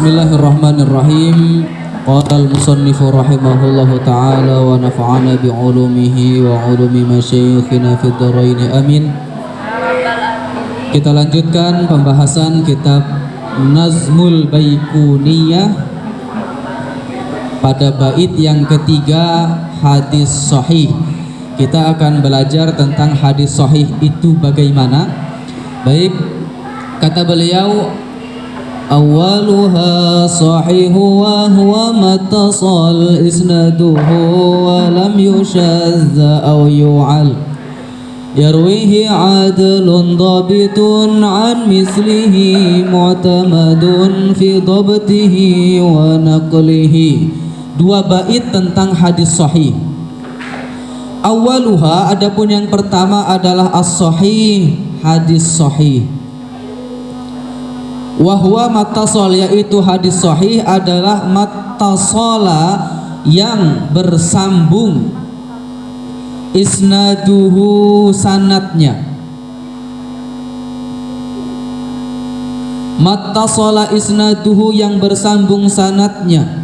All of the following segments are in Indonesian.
Bismillahirrahmanirrahim. Qala al-musannifu rahimahullahu ta'ala wa nafa'ana bi'ulumihi wa ulumi masyayikhina fid dharain amin. Kita lanjutkan pembahasan kitab Nazmul Baiquniyah pada bait yang ketiga, hadis sahih. Kita akan belajar tentang hadis sahih itu bagaimana. Baik, kata beliau, awwaluha sahihu wa huwa mattasal isnaduhu wa lam yushadza aw yu'al yarwihi adlun dhabitun an mislihi mu'tamadun fi dhabtihi wa naqlihi. Dua bait tentang hadis sahih. Awwaluha, adapun yang pertama adalah as-sahih, hadis sahih. Wahwa mattasal, yaitu hadis sahih adalah mattasala, yang bersambung, isnaduhu, sanadnya. Mattasala isnaduhu, yang bersambung sanadnya.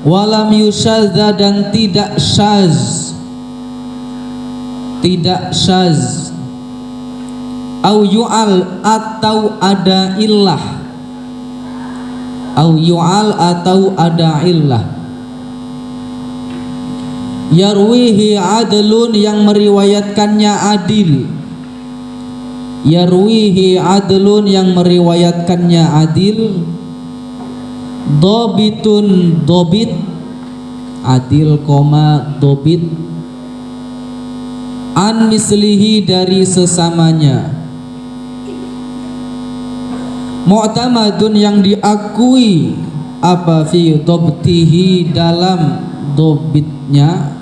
Walam yushadza, dan tidak syaz. Tidak syaz. Au yu'al, atau ada illah. Au yu'al, atau ada illah. Yarwihi adlun, yang meriwayatkannya adil. Yarwihi adlun, yang meriwayatkannya adil. Dhabitun, dhabit, adil, dhabit. An mislihi, dari sesamanya. Mu'tamadun, yang diakui apa fi dhabtihi, dalam dhabitnya,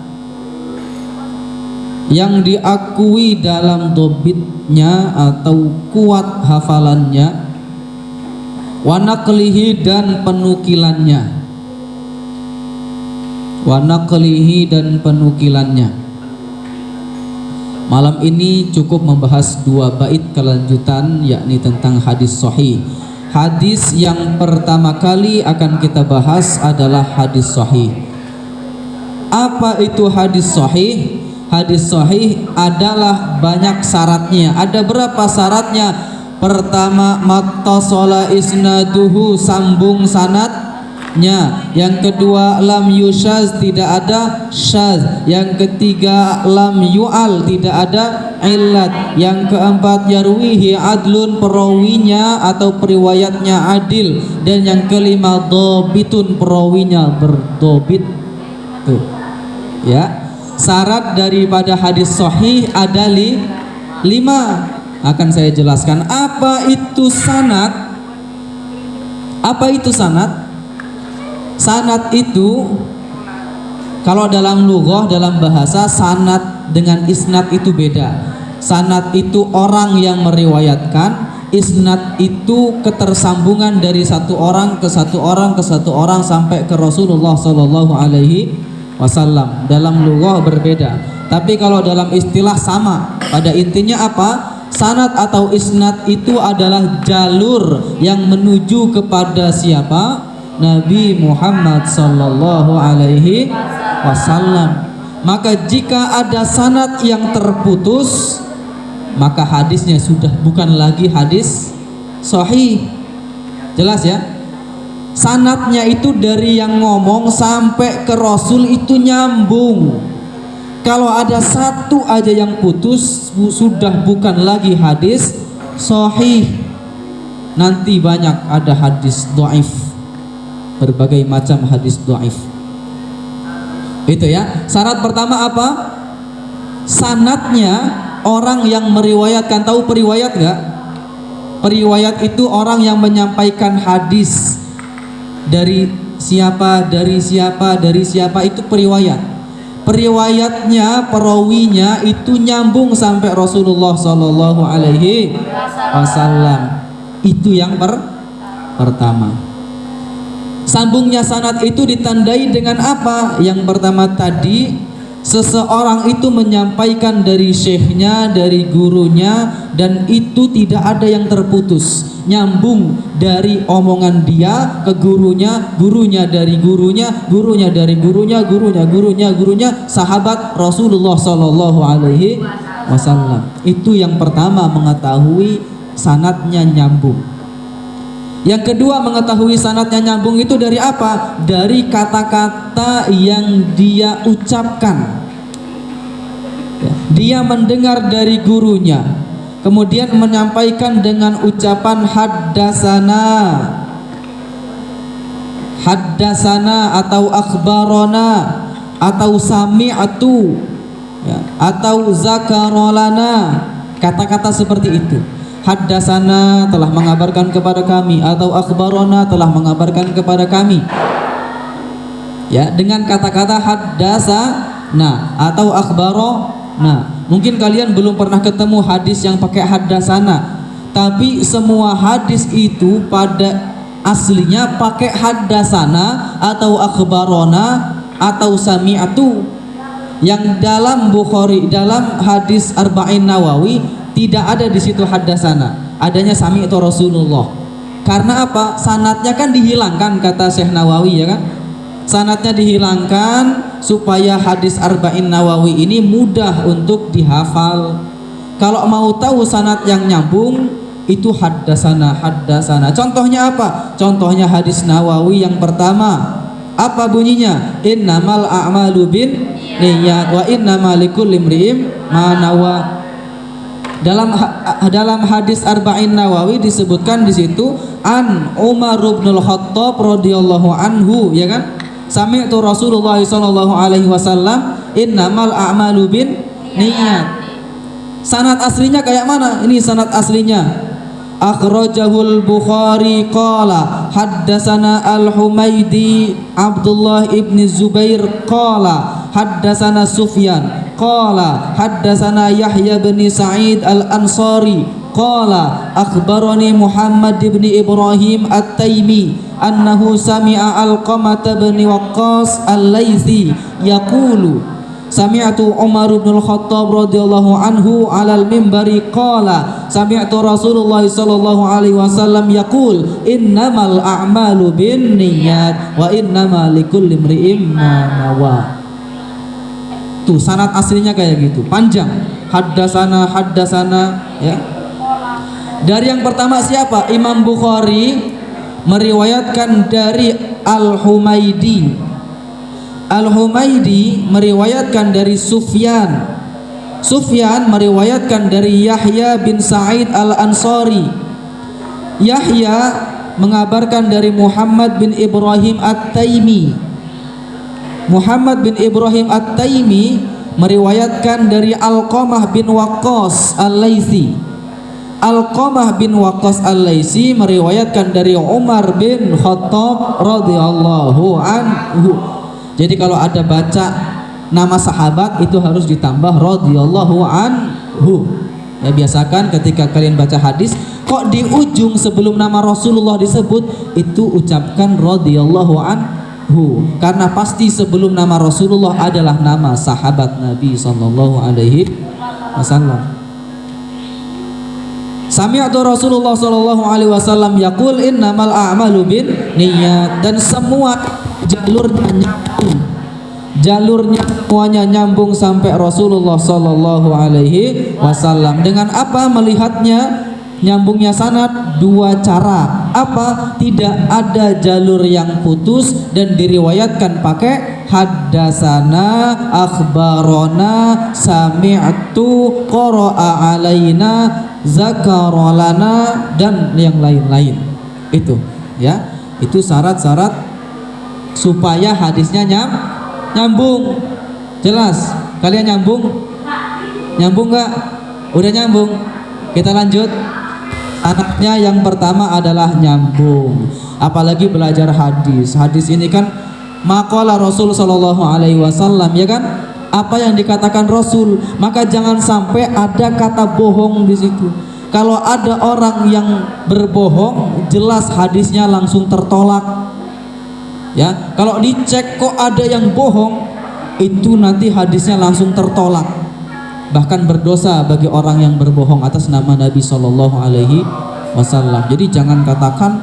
yang diakui dalam dhabitnya atau kuat hafalannya. Wa naqlihi, dan penukilannya. Wa naqlihi, dan penukilannya. Malam ini cukup membahas dua bait kelanjutan, yakni tentang hadis sahih. Hadis yang pertama kali akan kita bahas adalah hadis sahih. Apa itu hadis sahih? Hadis sahih adalah banyak syaratnya. Ada berapa syaratnya? Pertama, mattasala isnaduhu, sambung sanadnya. Yang kedua, lam yushaz, tidak ada syaz. Yang ketiga, lam yu'al, tidak ada illat. Yang keempat, yarwihi adlun, perawinya atau periwayatnya adil. Dan yang kelima, dhabitun, perawinya berdhabit. Tuh, ya. Syarat daripada hadis sahih ada lima. Akan saya jelaskan. Apa itu sanad? Apa itu sanad? Sanad itu, kalau dalam lughah, dalam bahasa, sanad dengan isnad itu beda. Sanad itu orang yang meriwayatkan, isnad itu ketersambungan dari satu orang ke satu orang ke satu orang sampai ke Rasulullah Sallallahu Alaihi Wasallam. Dalam lughah berbeda, tapi kalau dalam istilah sama. Pada intinya apa? Sanad atau isnad itu adalah jalur yang menuju kepada siapa? Nabi Muhammad Sallallahu Alaihi Wasallam. Maka jika ada sanad yang terputus, maka hadisnya sudah bukan lagi hadis sahih. Jelas ya? Sanadnya itu dari yang ngomong sampai ke Rasul itu nyambung. Kalau ada satu aja yang putus, sudah bukan lagi hadis sahih. Nanti banyak ada hadis dhaif, berbagai macam hadis dhaif. Itu ya. Syarat pertama apa? Sanadnya orang yang meriwayatkan. Tahu periwayat enggak? Periwayat itu orang yang menyampaikan hadis dari siapa, dari siapa, dari siapa, itu periwayat. Periwayatnya, perawinya itu nyambung sampai Rasulullah Sallallahu Alaihi Wasallam. Itu yang pertama. Sambungnya sanad itu ditandai dengan apa? Yang pertama tadi, seseorang itu menyampaikan dari syekhnya, dari gurunya, dan itu tidak ada yang terputus. nyambung dari omongan dia ke gurunya, gurunya dari gurunya, gurunya dari gurunya, gurunya sahabat Rasulullah Shallallahu Alaihi Wasallam. Itu yang pertama, mengetahui sanadnya nyambung. Yang kedua, mengetahui sanadnya nyambung itu dari apa? Dari kata-kata yang dia ucapkan. Dia mendengar dari gurunya, kemudian menyampaikan dengan ucapan haddasana atau akhbarona atau sami'atu, ya, atau zakarolana, kata-kata seperti itu. Haddasana telah mengabarkan kepada kami, atau akhbarona telah mengabarkan kepada kami. Ya, dengan kata-kata haddasana atau akhbarona. Mungkin kalian belum pernah ketemu hadis yang pakai haddasana, tapi semua hadis itu pada aslinya pakai haddasana atau akhbarona atau sami'atu. Yang dalam Bukhari, dalam hadis Arba'in Nawawi tidak ada di situ haddasana, adanya sami'tu Rasulullah. Karena apa? Sanatnya kan dihilangkan, kata Syekh Nawawi, ya kan? Sanatnya dihilangkan supaya hadis Arba'in Nawawi ini mudah untuk dihafal. Kalau mau tahu sanat yang nyambung, itu haddasana. Contohnya apa? Contohnya hadis Nawawi yang pertama. Apa bunyinya? Innamal a'malu bin niyyat wa innamal likulli imri'in ma nawa. Dalam hadis Arba'in Nawawi disebutkan di situ an Umar bin Khattab radhiyallahu anhu, ya kan? Sami'tu Rasulullah sallallahu alaihi wasallam innamal a'malu bin niyyat. Sanad aslinya kayak mana? Ini sanad aslinya. Akhrajahul Bukhari qala haddasana Al-Humaydi Abdullah ibn Zubair qala haddasana Sufyan qala haddasana Yahya bin Sa'id Al-Ansari qala akhbarani Muhammad ibn Ibrahim At-Taimi annahu sami'a Alqamah bin Waqqas Al-Laitsi yaqulu sami'tu Umar bin Khattab radhiyallahu anhu 'alal mimbari qala sami'tu Rasulullah sallallahu alaihi wasallam yaqul innamal a'malu binniyat wa innamal likulli imri'in ma nawa. Tuh sanad aslinya kayak gitu, panjang. Haddasana ya. Dari yang pertama siapa? Imam Bukhari meriwayatkan dari Al-Humaydi. Al-Humaydi meriwayatkan dari Sufyan. Sufyan meriwayatkan dari Yahya bin Sa'id Al-Ansari. Yahya mengabarkan dari Muhammad bin Ibrahim At-Taimi. Muhammad bin Ibrahim At-Taimi meriwayatkan dari Alqamah bin Waqqas Al-Laitsi. Alqamah bin Waqqas Al-Laitsi meriwayatkan dari Umar bin Khattab radhiyallahu anhu. Jadi kalau ada baca nama sahabat itu harus ditambah radhiyallahu anhu. Ya, biasakan ketika kalian baca hadis, kok di ujung sebelum nama Rasulullah disebut itu ucapkan radhiyallahu anhu, karena pasti sebelum nama Rasulullah adalah nama sahabat Nabi sallallahu alaihi wasallam. Sami'tu Rasulullah sallallahu alaihi wasallam yaqul innamal a'malu bin niyyat, dan semua jalurnya semuanya nyambung sampai Rasulullah sallallahu alaihi wasallam. Dengan apa melihatnya nyambungnya sanad? Dua cara. Apa? Tidak ada jalur yang putus dan diriwayatkan pakai haddasana, akhbarona, sami'tu, qara'a alaina, zakarolana, dan yang lain-lain. Itu ya, itu syarat-syarat supaya hadisnya nyambung. Jelas? Kalian nyambung? Nyambung nggak? Udah nyambung? Kita lanjut. Anaknya yang pertama adalah nyambung. Apalagi belajar hadis. Hadis ini kan maqala Rasul sallallahu alaihi wasallam, ya kan? Apa yang dikatakan Rasul, maka jangan sampai ada kata bohong di situ. Kalau ada orang yang berbohong, jelas hadisnya langsung tertolak. Ya, kalau dicek kok ada yang bohong, itu nanti hadisnya langsung tertolak. Bahkan berdosa bagi orang yang berbohong atas nama Nabi Shallallahu Alaihi wasallam. Jadi jangan katakan,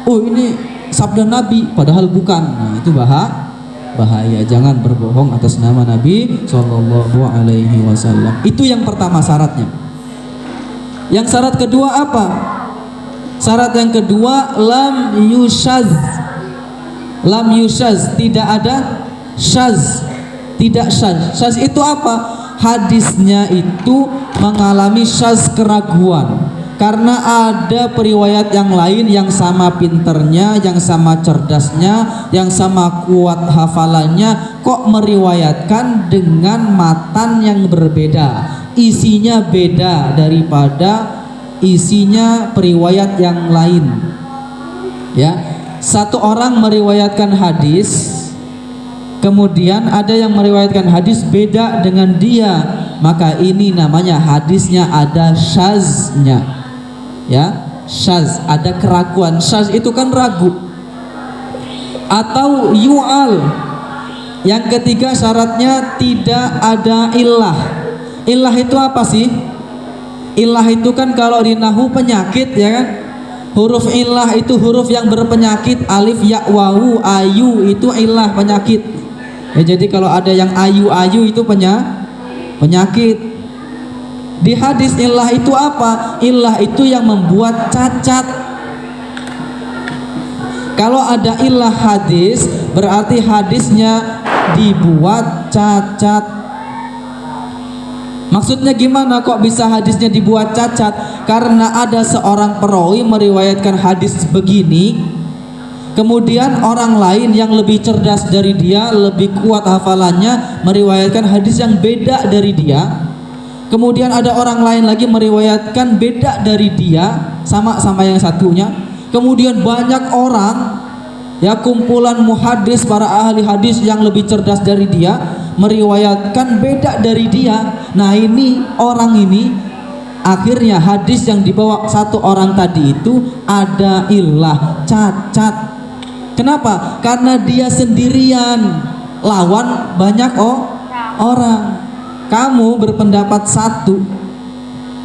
oh ini sabda Nabi, padahal bukan. Nah, itu bahaya. Jangan berbohong atas nama Nabi Shallallahu Alaihi Wasallam. Itu yang pertama syaratnya. Yang syarat kedua apa? Syarat yang kedua, lam yushaz. Lam yushaz, tidak ada syaz. Tidak syaz. Syaz itu apa? Hadisnya itu mengalami syaz, keraguan, karena ada periwayat yang lain yang sama pinternya, yang sama cerdasnya, yang sama kuat hafalannya, kok meriwayatkan dengan matan yang berbeda, isinya beda daripada isinya periwayat yang lain. Ya, satu orang meriwayatkan hadis, kemudian ada yang meriwayatkan hadis beda dengan dia, maka ini namanya hadisnya ada syaznya. Ya, syaz, ada keraguan. Syaz itu kan ragu. Atau yu'al. Yang ketiga syaratnya tidak ada illah. Illah itu apa sih? Illah itu kan kalau di nahwu penyakit, ya kan? Huruf illah itu huruf yang berpenyakit. Alif, ya, wawu, ayu itu illah, penyakit. Ya, jadi kalau ada yang ayu-ayu itu penyakit. Di hadis illah itu apa? Illah itu yang membuat cacat. Kalau ada illah hadis, berarti hadisnya dibuat cacat. Maksudnya gimana kok bisa hadisnya dibuat cacat? Karena ada seorang perawi meriwayatkan hadis begini, kemudian orang lain yang lebih cerdas dari dia, lebih kuat hafalannya, meriwayatkan hadis yang beda dari dia. Kemudian ada orang lain lagi meriwayatkan beda dari dia, sama yang satunya. Kemudian banyak orang, ya, kumpulan muhadis, para ahli hadis yang lebih cerdas dari dia, meriwayatkan beda dari dia. Nah, ini orang ini akhirnya hadis yang dibawa satu orang tadi itu ada illah, cacat. Kenapa? Karena dia sendirian lawan banyak orang. Kamu berpendapat satu,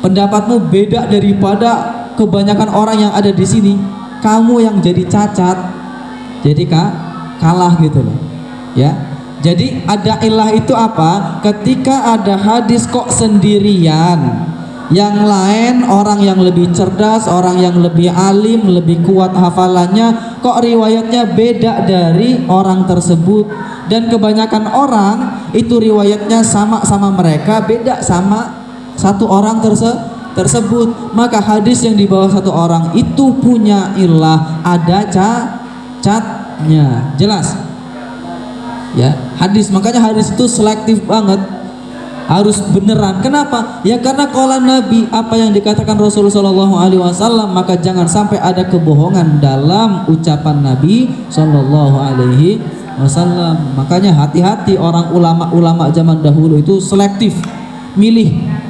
pendapatmu beda daripada kebanyakan orang yang ada di sini. Kamu yang jadi cacat, jadi kalah gitu loh. Ya, jadi ada illah itu apa? Ketika ada hadis kok sendirian, yang lain orang yang lebih cerdas, orang yang lebih alim, lebih kuat hafalannya, kok riwayatnya beda dari orang tersebut. Dan kebanyakan orang itu riwayatnya sama mereka, beda sama satu orang tersebut. Maka hadis yang dibawa satu orang itu punya illah, ada cacatnya. Jelas? Ya, hadis, makanya hadis itu selektif banget. Harus beneran. Kenapa? Ya karena qala Nabi, apa yang dikatakan Rasulullah SAW, maka jangan sampai ada kebohongan dalam ucapan Nabi SAW. Makanya hati-hati orang ulama zaman dahulu itu selektif,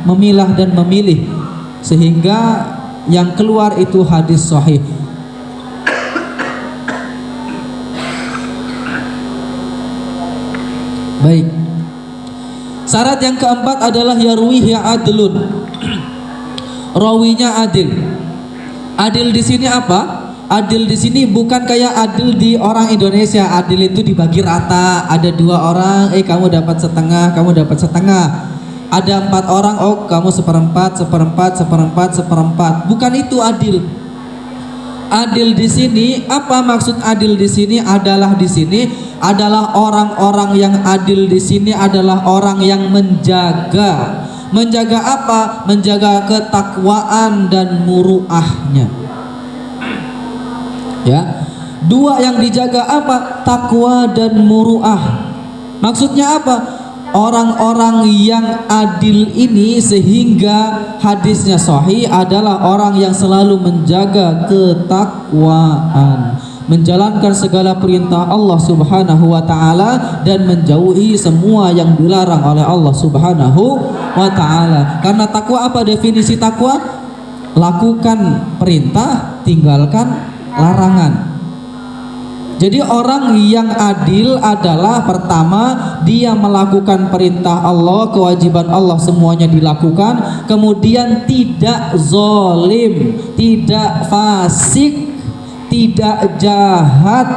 memilah dan memilih, sehingga yang keluar itu hadis sahih. Baik. Syarat yang keempat adalah yarwihi adlun. Rawinya adil. Adil di sini apa? Adil di sini bukan kayak adil di orang Indonesia. Adil itu dibagi rata. Ada 2 orang, kamu dapat setengah, kamu dapat setengah. Ada 4 orang, oh kamu seperempat. Bukan itu adil. Adil di sini, apa maksud adil di sini? Adalah orang-orang yang adil di sini adalah orang yang menjaga. Menjaga apa? Menjaga ketakwaan dan muruahnya. Ya, 2 yang dijaga apa? Takwa dan muruah. Maksudnya apa? Orang-orang yang adil ini sehingga hadisnya sahih adalah orang yang selalu menjaga ketakwaan, menjalankan segala perintah Allah Subhanahu wa taala dan menjauhi semua yang dilarang oleh Allah Subhanahu wa taala. Karena takwa apa definisi takwa? Lakukan perintah, tinggalkan larangan. Jadi orang yang adil adalah pertama dia melakukan perintah Allah, kewajiban Allah semuanya dilakukan, kemudian tidak zalim, tidak fasik, tidak jahat,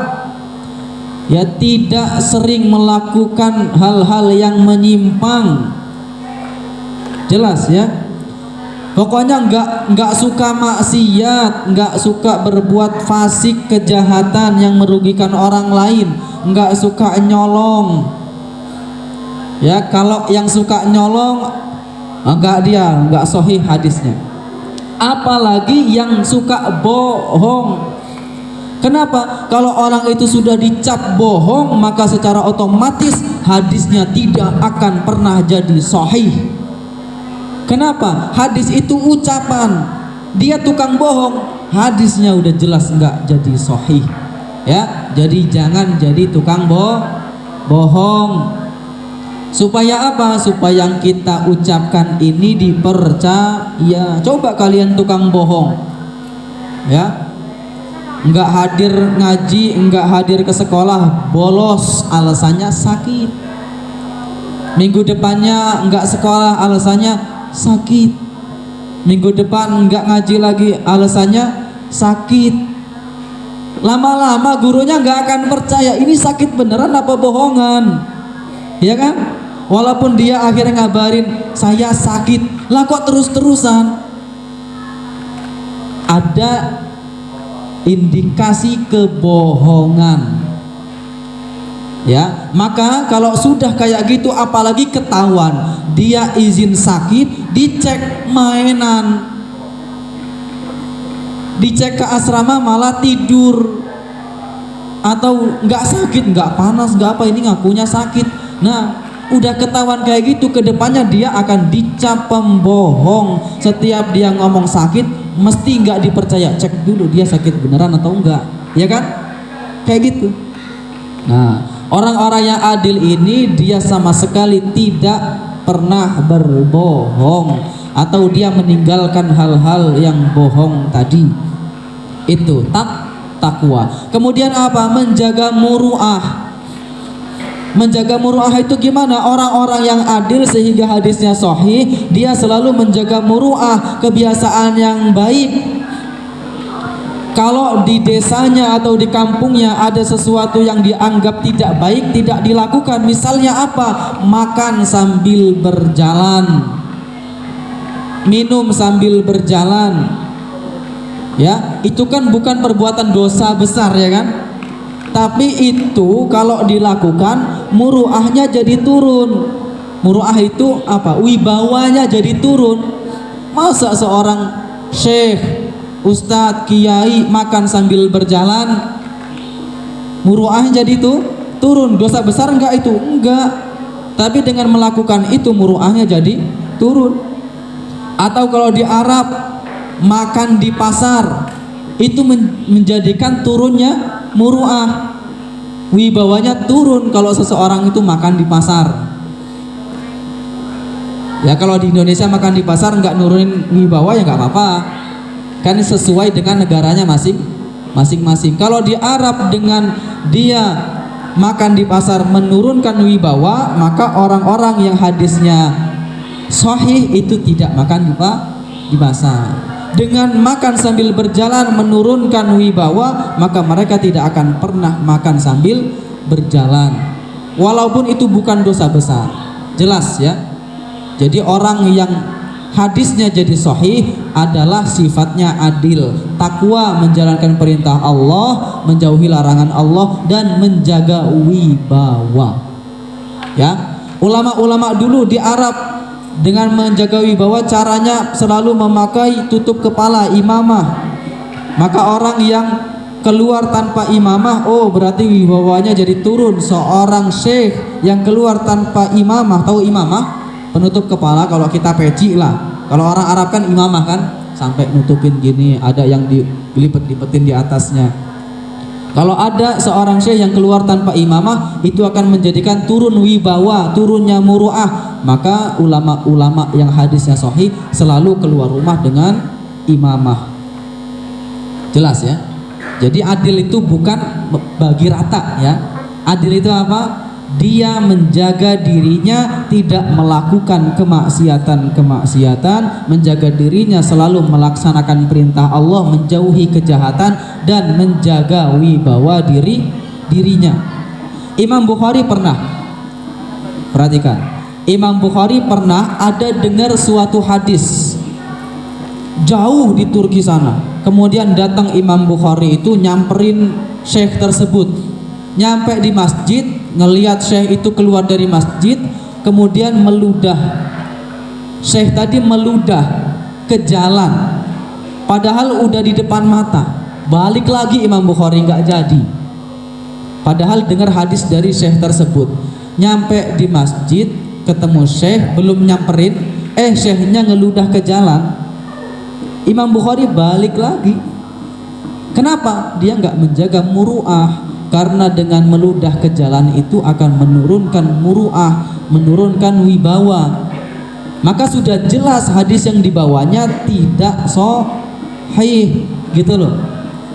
ya, tidak sering melakukan hal-hal yang menyimpang. Jelas ya? Pokoknya nggak suka maksiat, nggak suka berbuat fasik, kejahatan yang merugikan orang lain, nggak suka nyolong. Ya, kalau yang suka nyolong nggak sahih hadisnya. Apalagi yang suka bohong. Kenapa? Kalau orang itu sudah dicap bohong, maka secara otomatis hadisnya tidak akan pernah jadi sahih. Kenapa? Hadis itu ucapan, dia tukang bohong, hadisnya udah jelas nggak jadi sahih. Ya, jadi jangan jadi tukang bohong. Supaya apa? Supaya yang kita ucapkan ini dipercaya. Coba kalian tukang bohong, ya, nggak hadir ngaji, nggak hadir ke sekolah, bolos, alasannya sakit. Minggu depannya nggak sekolah, alasannya sakit. Minggu depan nggak ngaji lagi, alasannya sakit. Lama-lama gurunya nggak akan percaya ini sakit beneran apa bohongan, ya kan? Walaupun dia akhirnya ngabarin saya sakit, lah kok terus-terusan? Ada indikasi kebohongan. Ya, maka kalau sudah kayak gitu, apalagi ketahuan dia izin sakit, dicek mainan, dicek ke asrama malah tidur, atau nggak sakit, nggak panas, nggak apa, ini ngakunya sakit. Nah, udah ketahuan kayak gitu, kedepannya dia akan dicap pembohong. Setiap dia ngomong sakit, mesti nggak dipercaya, cek dulu dia sakit beneran atau enggak, ya kan? Kayak gitu. Nah, orang-orang yang adil ini dia sama sekali tidak pernah berbohong, atau dia meninggalkan hal-hal yang bohong tadi. Itu takwa. Kemudian apa? Menjaga muru'ah. Menjaga muru'ah itu gimana? Orang-orang yang adil sehingga hadisnya sahih, dia selalu menjaga muru'ah, kebiasaan yang baik. Kalau di desanya atau di kampungnya ada sesuatu yang dianggap tidak baik, tidak dilakukan. Misalnya apa? Makan sambil berjalan, minum sambil berjalan. Ya, itu kan bukan perbuatan dosa besar, ya kan? Tapi itu kalau dilakukan, muruahnya jadi turun. Muruah itu apa? Wibawanya jadi turun. Masa seorang syekh, ustadz, kiai makan sambil berjalan, muruahnya jadi turun? Dosa besar enggak itu? Enggak. Tapi dengan melakukan itu muruahnya jadi turun. Atau kalau di Arab makan di pasar, itu menjadikan turunnya muruah, wibawanya turun kalau seseorang itu makan di pasar. Ya, kalau di Indonesia makan di pasar enggak nurunin wibawa ya enggak apa-apa, kan sesuai dengan negaranya masing-masing. Kalau di Arab dengan dia makan di pasar menurunkan wibawa, maka orang-orang yang hadisnya sahih itu tidak makan di pasar. Dengan makan sambil berjalan menurunkan wibawa, maka mereka tidak akan pernah makan sambil berjalan, walaupun itu bukan dosa besar. Jelas ya? Jadi orang yang hadisnya jadi sahih adalah sifatnya adil, takwa, menjalankan perintah Allah, menjauhi larangan Allah, dan menjaga wibawa. Ya, ulama-ulama dulu di Arab dengan menjaga wibawa caranya selalu memakai tutup kepala, imamah. Maka orang yang keluar tanpa imamah, oh berarti wibawanya jadi turun. Seorang syekh yang keluar tanpa imamah, tahu imamah? Penutup kepala, kalau kita peci lah. Kalau orang Arab kan imamah kan, sampai nutupin gini, ada yang dilipet-lipetin di atasnya. Kalau ada seorang syekh yang keluar tanpa imamah, itu akan menjadikan turun wibawa, turunnya muru'ah. Maka ulama-ulama yang hadisnya sahih selalu keluar rumah dengan imamah. Jelas ya? Jadi adil itu bukan bagi rata ya. Adil itu apa? Dia menjaga dirinya tidak melakukan kemaksiatan, menjaga dirinya selalu melaksanakan perintah Allah, menjauhi kejahatan dan menjaga wibawa dirinya. Imam Bukhari pernah, perhatikan, Imam Bukhari pernah ada dengar suatu hadis jauh di Turki sana. Kemudian datang Imam Bukhari itu nyamperin syekh tersebut. Nyampe di masjid, ngelihat syekh itu keluar dari masjid, kemudian meludah. Syekh tadi meludah ke jalan, padahal udah di depan mata. Balik lagi Imam Bukhari nggak jadi. Padahal dengar hadis dari syekh tersebut. Nyampe di masjid, ketemu syekh, belum nyamperin, syekhnya ngeludah ke jalan. Imam Bukhari balik lagi. Kenapa? Dia nggak menjaga muru'ah. Karena dengan meludah ke jalan itu akan menurunkan muru'ah, menurunkan wibawa. Maka sudah jelas hadis yang dibawanya tidak sahih, gitu loh.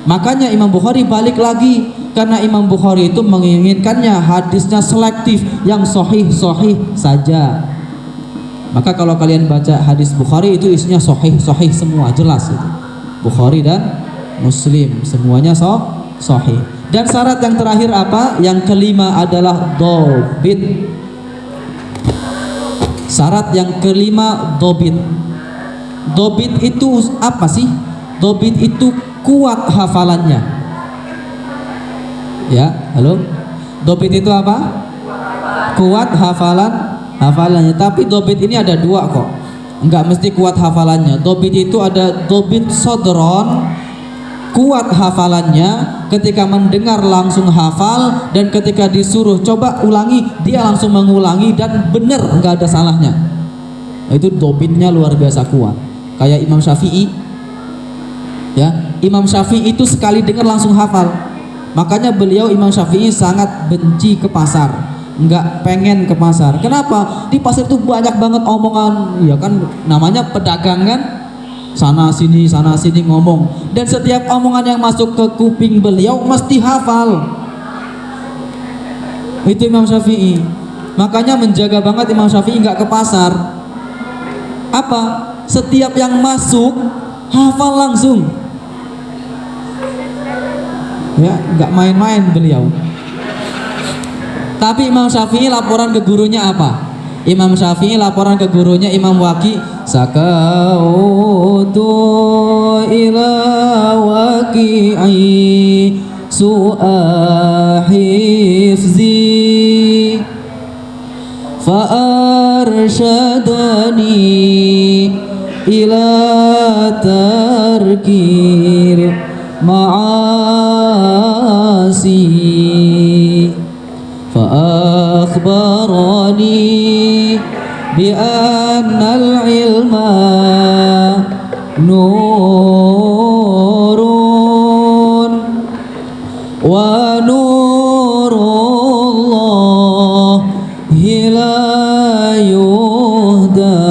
Makanya Imam Bukhari balik lagi, karena Imam Bukhari itu menginginkannya hadisnya selektif, yang sahih saja. Maka kalau kalian baca hadis Bukhari itu isinya sahih semua, jelas itu. Bukhari dan Muslim semuanya sahih. Dan syarat yang terakhir apa? Yang kelima adalah dobit. Syarat yang kelima dobit. Dobit itu apa sih? Dobit itu kuat hafalannya. Ya, halo. Dobit itu apa? Kuat hafalannya. Tapi dobit ini ada dua kok. Enggak mesti kuat hafalannya. Dobit itu ada dobit sodron, kuat hafalannya, ketika mendengar langsung hafal, dan ketika disuruh coba ulangi dia langsung mengulangi dan benar, nggak ada salahnya. Itu dobitnya luar biasa kuat. Kayak Imam Syafi'i ya, Imam Syafi'i itu sekali dengar langsung hafal. Makanya beliau Imam Syafi'i sangat benci ke pasar, nggak pengen ke pasar. Kenapa? Di pasar itu banyak banget omongan, ya kan namanya pedagang kan, sana sini ngomong, dan setiap omongan yang masuk ke kuping beliau mesti hafal. Itu Imam Syafi'i. Makanya menjaga banget Imam Syafi'i nggak ke pasar. Apa? Setiap yang masuk hafal langsung. Ya, nggak main-main beliau. Tapi Imam Syafi'i laporan ke gurunya apa? Imam Syafi'i laporan ke gurunya Imam Waqi, sakautu ila waqi'i su'a hifzi fa arsyadani ila tarkil ma'asi fa akhbarani بأن العلم نور ونور الله لا يهدى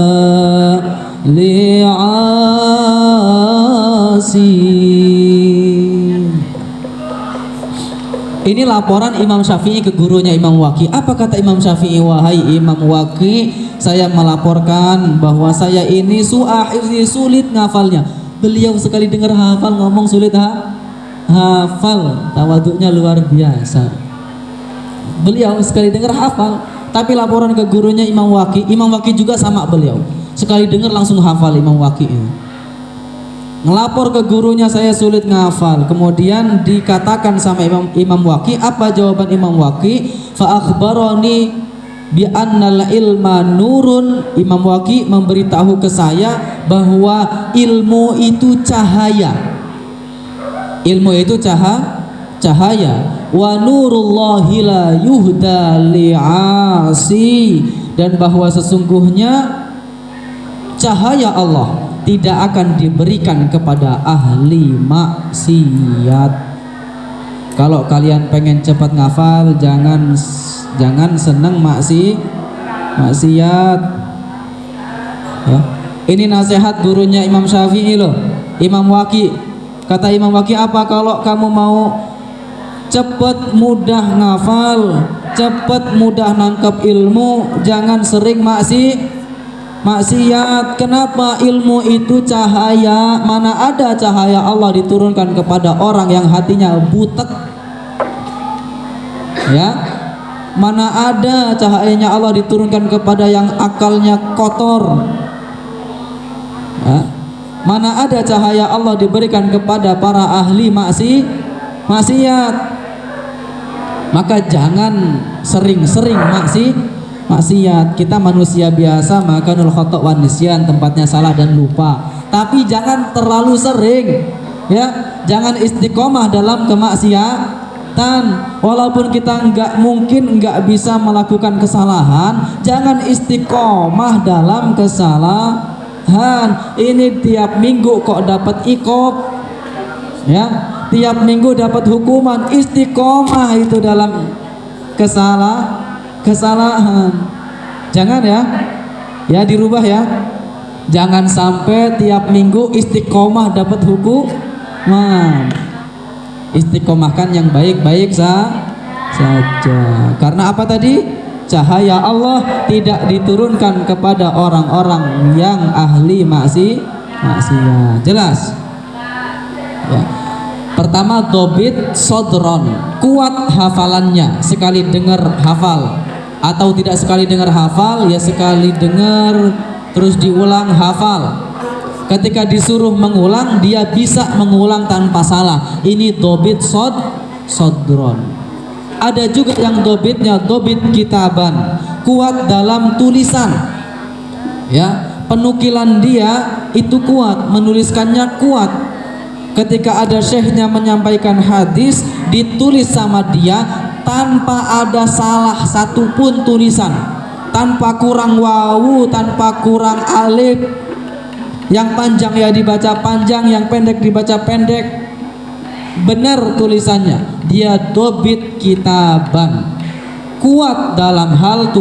لعاصي. Ini laporan Imam Syafi'i ke gurunya Imam Waqi. Apa kata Imam Syafi'i? Wahai Imam Waqi, saya melaporkan bahwa saya ini sulit ngafalnya. Beliau sekali dengar hafal ngomong sulit hafal. Tawaduknya luar biasa. Beliau sekali dengar hafal, tapi laporan ke gurunya Imam Waqi. Imam Waqi juga sama beliau. Sekali dengar langsung hafal Imam Waqi ini. Ngelapor ke gurunya, saya sulit ngafal. Kemudian dikatakan sama Imam Waqi, apa jawaban Imam Waqi? Fa akhbarani bi annal ilma nurun. Imam Waqi memberitahu ke saya bahwa ilmu itu cahaya. Ilmu itu cahaya. Wa nurullahi la yuhda li'asi. Dan bahwa sesungguhnya cahaya Allah tidak akan diberikan kepada ahli maksiat. Kalau kalian pengen cepat ngafal, jangan seneng maksiat. Ya. Ini nasihat gurunya Imam Syafi'i loh, Imam Waqi. Kata Imam Waqi, apa kalau kamu mau cepet mudah ngafal, cepet mudah nangkep ilmu, jangan sering maksiat. Kenapa? Ilmu itu cahaya. Mana ada cahaya Allah diturunkan kepada orang yang hatinya butek? Ya, mana ada cahayanya Allah diturunkan kepada yang akalnya kotor? Ya. Mana ada cahaya Allah diberikan kepada para ahli maksiat? Maka jangan sering-sering maksiat. Kita manusia biasa, makanul khata' wan nisyan, tempatnya salah dan lupa. Tapi jangan terlalu sering, ya. Jangan istiqomah dalam kemaksiatan. Walaupun kita mungkin nggak bisa melakukan kesalahan, jangan istiqomah dalam kesalahan. Ini tiap minggu kok dapat iqab, ya, tiap minggu dapat hukuman. Istiqomah itu dalam kesalahan. Jangan ya dirubah ya. Jangan sampai tiap minggu istiqomah dapat hukuman. Istiqomahkan yang baik-baik saja. Karena apa tadi? Cahaya Allah tidak diturunkan kepada orang-orang yang ahli maksiat. Jelas? Ya. Pertama, dobit sodron, kuat hafalannya. Sekali dengar hafal, atau tidak sekali dengar hafal, ya sekali dengar terus diulang hafal. Ketika disuruh mengulang, dia bisa mengulang tanpa salah. Ini dobit sodron. Ada juga yang dobitnya dobit kitaban, kuat dalam tulisan, ya, penukilan dia itu kuat, menuliskannya kuat. Ketika ada syekhnya menyampaikan hadis, ditulis sama dia tanpa ada salah satupun tulisan, tanpa kurang wawu, tanpa kurang alif. Yang panjang ya dibaca panjang, yang pendek dibaca pendek. Benar tulisannya. Dia dobit kitaban, kuat dalam hal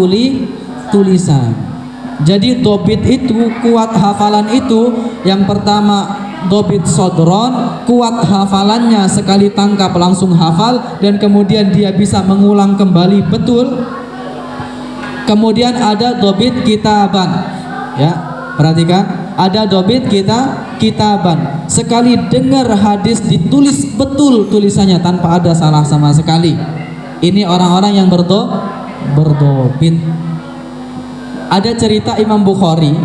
tulisan. Jadi dobit itu, kuat hafalan itu, yang pertama dobit sodron, kuat hafalannya, sekali tangkap langsung hafal, dan kemudian dia bisa mengulang kembali betul. Kemudian ada dobit kitaban, ya, perhatikan, ada dobit kitaban, sekali dengar hadis ditulis betul tulisannya tanpa ada salah sama sekali. Ini orang-orang yang berdobit. Ada cerita Imam Bukhari.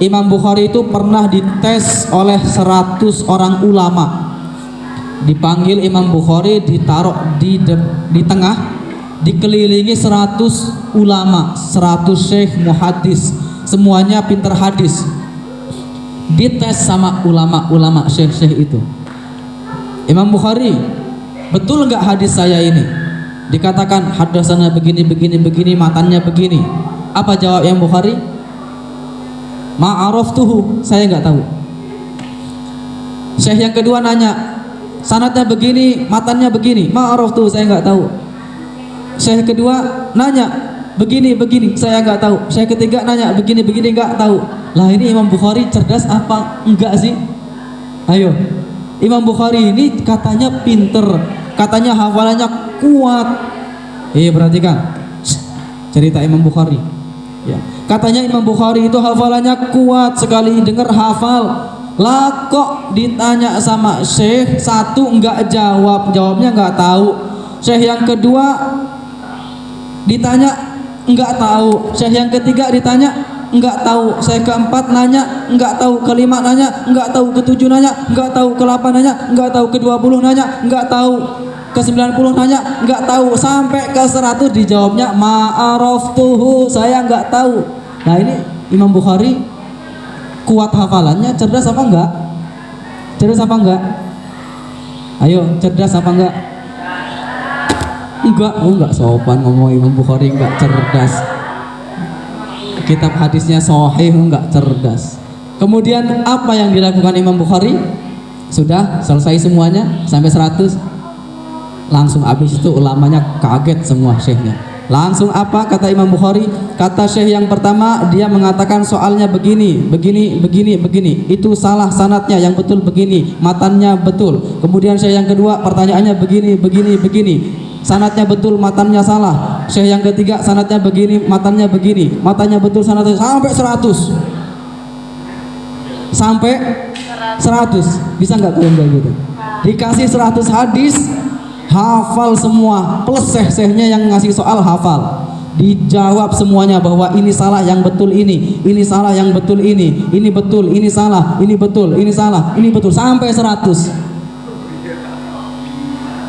Imam Bukhari itu pernah dites oleh 100 orang ulama. Dipanggil Imam Bukhari, ditaruh di tengah, dikelilingi 100 ulama, 100 syekh muhaddis, semuanya pintar hadis. Dites sama ulama-ulama syekh-syekh itu. Imam Bukhari, betul nggak hadis saya ini? Dikatakan hadasana begini, matanya begini. Apa jawab Imam Bukhari? Ma'araftuhu, saya nggak tahu. Syekh yang kedua nanya, sanadnya begini, matanya begini. Ma'araftuhu, saya nggak tahu. Syekh kedua nanya, begini, saya nggak tahu. Syekh ketiga nanya, begini, nggak tahu. Lah ini Imam Bukhari cerdas apa enggak sih? Ayo, Imam Bukhari ini katanya pinter, katanya hafalannya kuat. Perhatikan cerita Imam Bukhari. Ya, katanya Imam Bukhari itu hafalannya kuat, sekali dengar hafal. Lah kok ditanya sama syekh satu enggak jawabnya enggak tahu. Syekh yang kedua ditanya enggak tahu. Syekh yang ketiga ditanya enggak tahu. Saya keempat nanya enggak tahu, kelima nanya enggak tahu, ketujuh nanya enggak tahu, ke-8 nanya enggak tahu, ke-20 nanya enggak tahu, ke-90 nanya enggak tahu, sampai ke 100 dijawabnya ma'araftuhu, saya enggak tahu. Nah ini Imam Bukhari kuat hafalannya, cerdas apa enggak? Cerdas apa enggak? Ayo, cerdas apa enggak? Enggak sopan ngomong Imam Bukhari enggak cerdas. Kitab hadisnya sahih, enggak cerdas. Kemudian apa yang dilakukan Imam Bukhari? Sudah selesai semuanya sampai 100. Langsung habis itu ulamanya kaget semua syekhnya. Langsung apa kata Imam Bukhari? Kata Syekh yang pertama, dia mengatakan soalnya begini, begini, begini, begini. Itu salah sanadnya, yang betul begini, matannya betul. Kemudian Syekh yang kedua, pertanyaannya begini, begini, begini. Sanadnya betul, matannya salah. Syekh yang ketiga, sanadnya begini, matannya begini. Matanya betul, sanadnya sampai 100. Sampai 100. Bisa nggak kalian kayak gitu? Dikasih 100 hadis, hafal semua, plus syekhnya yang ngasih soal hafal, dijawab semuanya bahwa ini salah, yang betul ini salah, yang betul ini betul, ini salah, ini betul, ini salah, ini betul, sampai 100.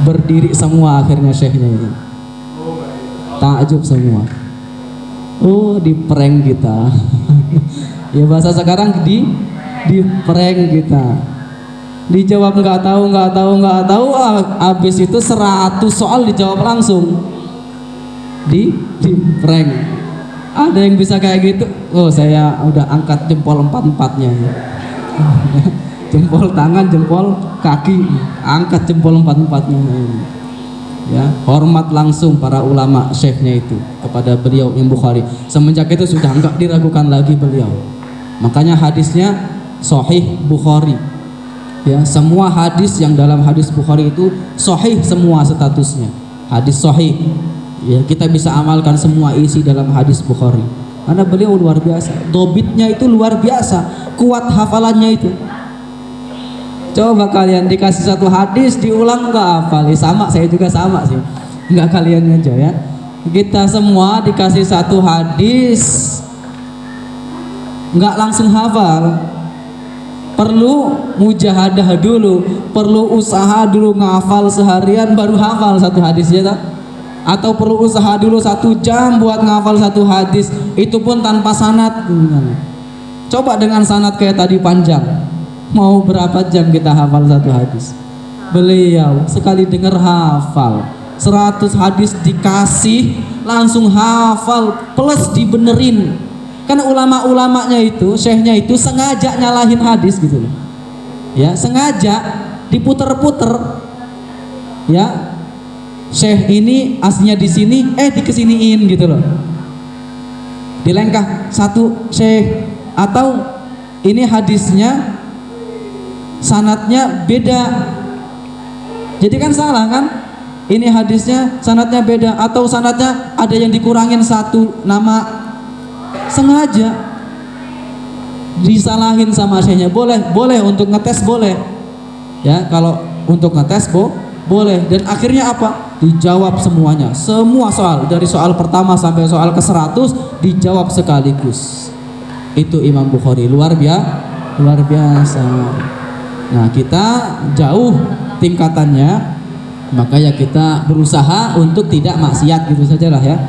Berdiri semua akhirnya syekhnya itu, takjub semua. Oh, di prank kita. Ya bahasa sekarang di prank kita. Dijawab nggak tahu, habis itu 100 soal dijawab langsung. Di prank. Ada yang bisa kayak gitu? Oh, saya udah angkat jempol 4-4-nya. Jempol tangan, jempol kaki, angkat jempol 4-4-nya. Ya, hormat langsung para ulama syekhnya itu kepada beliau Imam Bukhari. Semenjak itu sudah enggak diragukan lagi beliau. Makanya hadisnya Sahih Bukhari. Ya, semua hadis yang dalam hadis Bukhari itu sahih semua statusnya. Hadis sahih. Ya, kita bisa amalkan semua isi dalam hadis Bukhari. Karena beliau luar biasa. Dobitnya itu luar biasa. Kuat hafalannya itu. Coba kalian dikasih satu hadis diulang nggak hafal? Sama, saya juga sama sih. Nggak kalian aja ya. Kita semua dikasih satu hadis nggak langsung hafal. Perlu mujahadah dulu, perlu usaha dulu ngafal seharian baru hafal satu hadis ya tak? Atau perlu usaha dulu 1 jam buat ngafal satu hadis, itu pun tanpa sanad. Coba dengan sanad kayak tadi panjang, mau berapa jam kita hafal satu hadis? Beliau sekali dengar hafal 100 hadis dikasih langsung hafal, plus dibenerin. Karena ulama-ulamanya itu, syekhnya itu sengaja nyalahin hadis gitu loh. Ya, sengaja diputer-puter. Ya. Syekh ini aslinya di sini, dikesiniin gitu loh. Dilengkah satu syekh, atau ini hadisnya sanadnya beda. Jadi kan salah kan? Ini hadisnya sanadnya beda, atau sanadnya ada yang dikurangin satu nama. Sengaja disalahin sama syekhnya. Boleh untuk ngetes boleh. Ya, kalau untuk ngetes boleh. Dan akhirnya apa? Dijawab semuanya. Semua soal dari soal pertama sampai soal ke-100 dijawab sekaligus. Itu Imam Bukhari luar biasa. Nah, kita jauh tingkatannya, makanya kita berusaha untuk tidak maksiat gitu sajalah ya.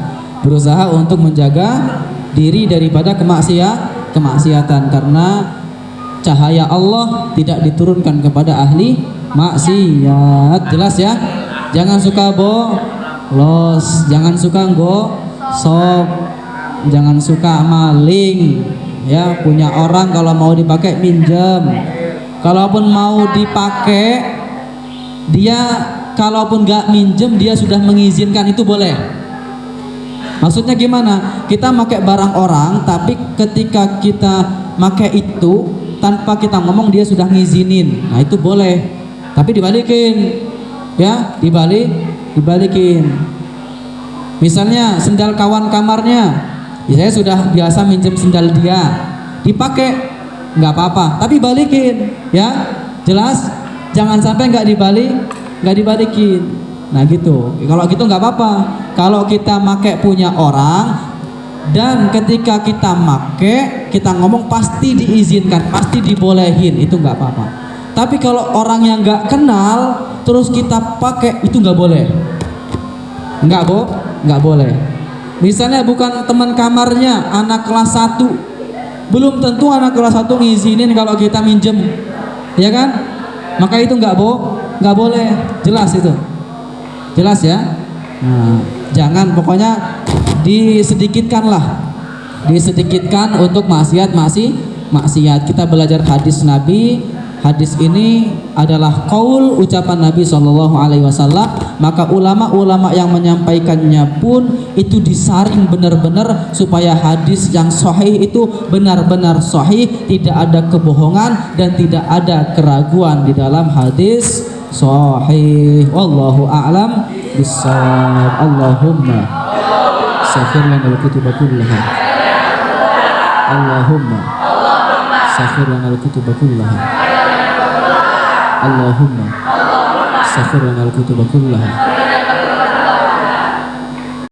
Berusaha untuk menjaga diri daripada kemaksiatan, karena cahaya Allah tidak diturunkan kepada ahli maksiat. Jelas ya? Jangan suka bolos, jangan suka gosok, jangan suka maling. Ya, punya orang kalau mau dipakai minjem. Kalaupun mau dipakai, dia kalaupun nggak minjem dia sudah mengizinkan, itu boleh. Maksudnya gimana? Kita pakai barang orang, tapi ketika kita pakai itu tanpa kita ngomong dia sudah ngizinin. Nah, itu boleh. Tapi dibalikin. Ya, dibalikin. Misalnya sendal kawan kamarnya, ya saya sudah biasa minjem sendal dia. Dipakai nggak apa-apa, tapi balikin. Ya, jelas? Jangan sampai nggak dibalikin. Nah gitu. Kalau gitu nggak apa-apa. Kalau kita make punya orang dan ketika kita make, kita ngomong pasti diizinkan, pasti dibolehin, itu nggak apa-apa. Tapi kalau orang yang nggak kenal terus kita pakai, itu nggak boleh. Nggak boleh. Misalnya bukan teman kamarnya, anak kelas 1, belum tentu anak kelas 1 ngizinin kalau kita minjem, ya kan? Maka itu nggak boleh. Jelas itu. Jelas ya? Nah, jangan, pokoknya disedikitkan untuk maksiat. Kita belajar hadis Nabi, Hadis ini adalah qaul ucapan Nabi Shallallahu Alaihi Wasallam, maka ulama-ulama yang menyampaikannya pun itu disaring benar-benar supaya hadis yang sahih itu benar-benar sahih, tidak ada kebohongan dan tidak ada keraguan di dalam hadis sahih. Wallahu a'lam bishawab. Allahumma sakhir lana al-kutuba kullaha. Allahumma sakhir lana al-kutuba kullaha. Allahumma sakhir lana al-kutuba kullaha.